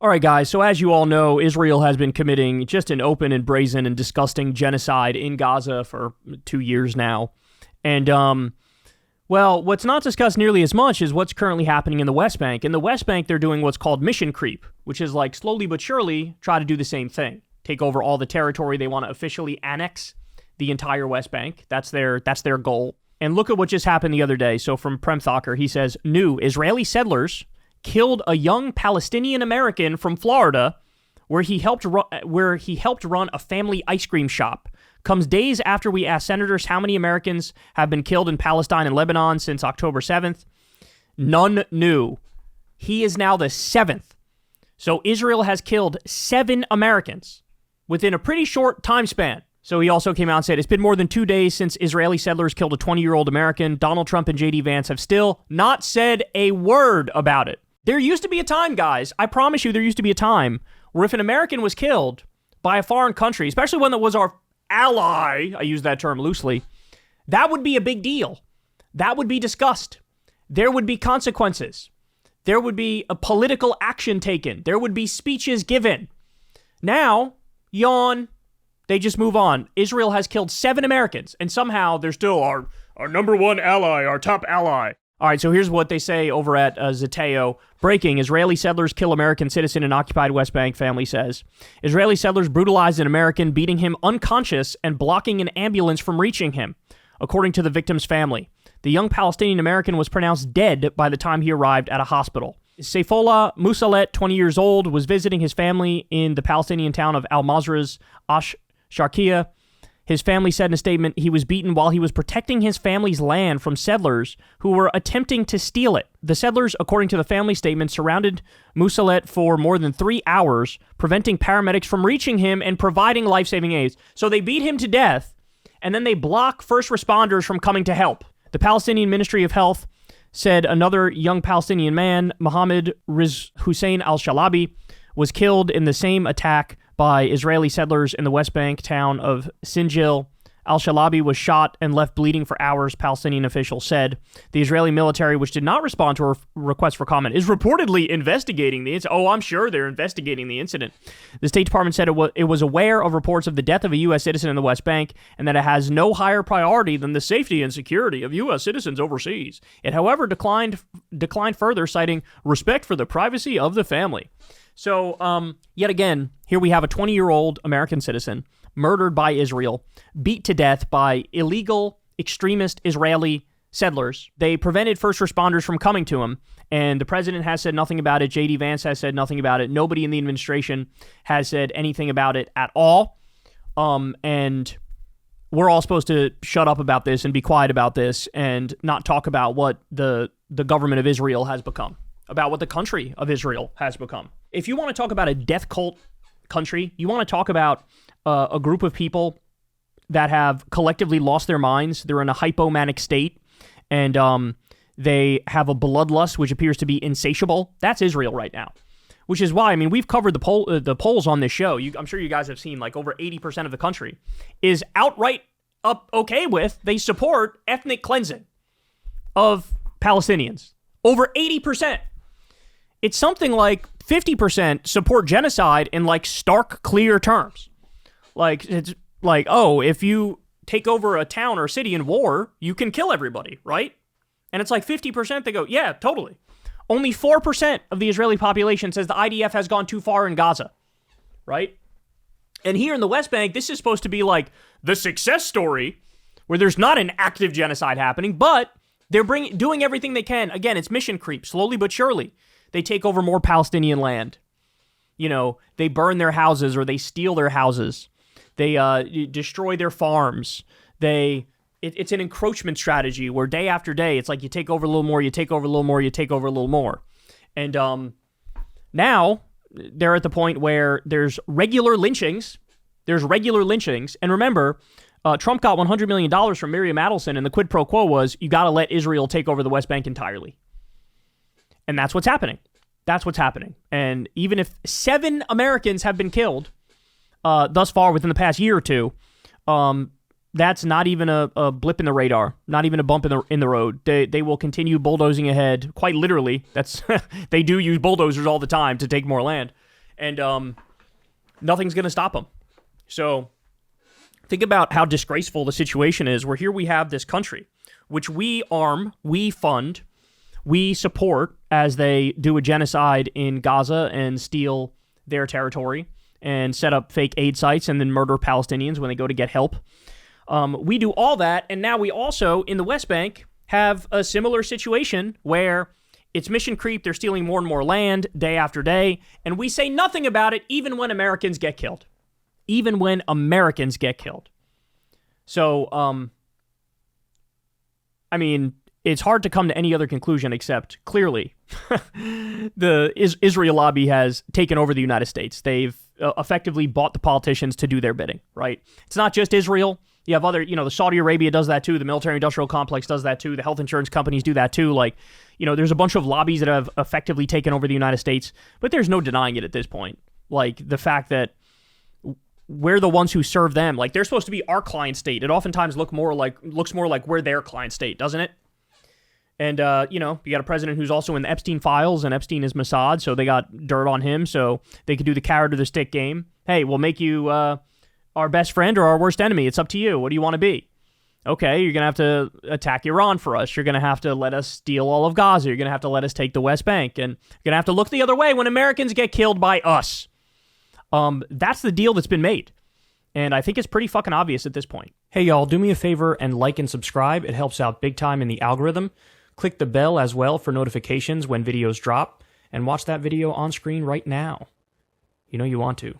All right, guys, so as you all know, Israel has been committing just an open and brazen and disgusting genocide in Gaza for 2 years now. And, well, what's not discussed nearly as much is what's currently happening in the West Bank. In the West Bank, they're doing what's called mission creep, which is like slowly but surely try to do the same thing. Take over all the territory. They want to officially annex the entire West Bank. That's their goal. And look at what just happened the other day. So from Prem Thakur, he says, new Israeli settlers killed a young Palestinian American from Florida where he helped run a family ice cream shop. Comes days after we asked senators how many Americans have been killed in Palestine and Lebanon since October 7th. None knew. He is now the 7th. So Israel has killed 7 Americans within a pretty short time span. So he also came out and said, it's been more than 2 days since Israeli settlers killed a 20-year-old American. Donald Trump and J.D. Vance have still not said a word about it. There used to be a time, guys, I promise you there used to be a time where if an American was killed by a foreign country, especially one that was our ally, I use that term loosely, that would be a big deal. That would be discussed. There would be consequences. There would be a political action taken. There would be speeches given. Now, yawn, they just move on. Israel has killed 7 Americans, and somehow they're still our number one ally, our top ally. All right, so here's what they say over at Zeteo. Breaking, Israeli settlers kill American citizen in occupied West Bank, family says. Israeli settlers brutalized an American, beating him unconscious and blocking an ambulance from reaching him, according to the victim's family. The young Palestinian American was pronounced dead by the time he arrived at a hospital. Saifollah Musalet, 20 years old, was visiting his family in the Palestinian town of Al-Mazraz, Ash-Sharqiya. His family said in a statement he was beaten while he was protecting his family's land from settlers who were attempting to steal it. The settlers, according to the family statement, surrounded Musalet for more than 3 hours, preventing paramedics from reaching him and providing life-saving aids. So they beat him to death, and then they block first responders from coming to help. The Palestinian Ministry of Health said another young Palestinian man, Mohammed Hussein al-Shalabi, was killed in the same attack by Israeli settlers in the West Bank town of Sinjil. Al-Shalabi was shot and left bleeding for hours, Palestinian officials said. The Israeli military, which did not respond to a request for comment, is reportedly investigating the incident. Oh, I'm sure they're investigating the incident. The State Department said it was aware of reports of the death of a U.S. citizen in the West Bank and that it has no higher priority than the safety and security of U.S. citizens overseas. It, however, declined further, citing respect for the privacy of the family. So, yet again, here we have a 20-year-old American citizen murdered by Israel, beat to death by illegal, extremist Israeli settlers. They prevented first responders from coming to him, and the president has said nothing about it. J.D. Vance has said nothing about it. Nobody in the administration has said anything about it at all. And we're all supposed to shut up about this and be quiet about this and not talk about what the government of Israel has become, about what the country of Israel has become. If you want to talk about a death cult country, you want to talk about a group of people that have collectively lost their minds. They're in a hypomanic state, and they have a bloodlust which appears to be insatiable. That's Israel right now, which is why, I mean, we've covered the polls on this show. I'm sure you guys have seen, like, over 80% of the country is outright okay with, they support ethnic cleansing of Palestinians. Over 80%. It's something like 50% support genocide in, like, stark, clear terms. Like, it's like, oh, if you take over a town or a city in war, you can kill everybody, right? And it's like 50%, they go, yeah, totally. Only 4% of the Israeli population says the IDF has gone too far in Gaza, right? And here in the West Bank, this is supposed to be like the success story where there's not an active genocide happening, but they're doing everything they can. Again, it's mission creep, slowly but surely. They take over more Palestinian land. You know, they burn their houses or they steal their houses. They destroy their farms. It's an encroachment strategy where day after day, it's like you take over a little more, you take over a little more, you take over a little more. And now they're at the point where there's regular lynchings. And remember, Trump got $100 million from Miriam Adelson, and the quid pro quo was, you got to let Israel take over the West Bank entirely. And that's what's happening. And even if 7 Americans have been killed thus far within the past year or two, that's not even a blip in the radar, not even a bump in the road. They will continue bulldozing ahead, quite literally. They do use bulldozers all the time to take more land. And nothing's going to stop them. So think about how disgraceful the situation is, where here we have this country, which we arm, we fund, we support as they do a genocide in Gaza and steal their territory and set up fake aid sites and then murder Palestinians when they go to get help. We do all that, and now we also, in the West Bank, have a similar situation where it's mission creep. They're stealing more and more land day after day, and we say nothing about it even when Americans get killed. Even when Americans get killed. So, I mean, it's hard to come to any other conclusion except, clearly, the Israel lobby has taken over the United States. They've effectively bought the politicians to do their bidding, right? It's not just Israel. You have other, the Saudi Arabia does that too. The military-industrial complex does that too. The health insurance companies do that too. Like, there's a bunch of lobbies that have effectively taken over the United States, but there's no denying it at this point. Like, the fact that we're the ones who serve them. Like, they're supposed to be our client state. It oftentimes looks more like we're their client state, doesn't it? And, you got a president who's also in the Epstein files, and Epstein is Mossad, so they got dirt on him, so they could do the carrot or the stick game. Hey, we'll make you our best friend or our worst enemy. It's up to you. What do you want to be? Okay, you're going to have to attack Iran for us. You're going to have to let us steal all of Gaza. You're going to have to let us take the West Bank. And you're going to have to look the other way when Americans get killed by us. That's the deal that's been made. And I think it's pretty fucking obvious at this point. Hey, y'all, do me a favor and like and subscribe. It helps out big time in the algorithm. Click the bell as well for notifications when videos drop. And watch that video on screen right now. You know you want to.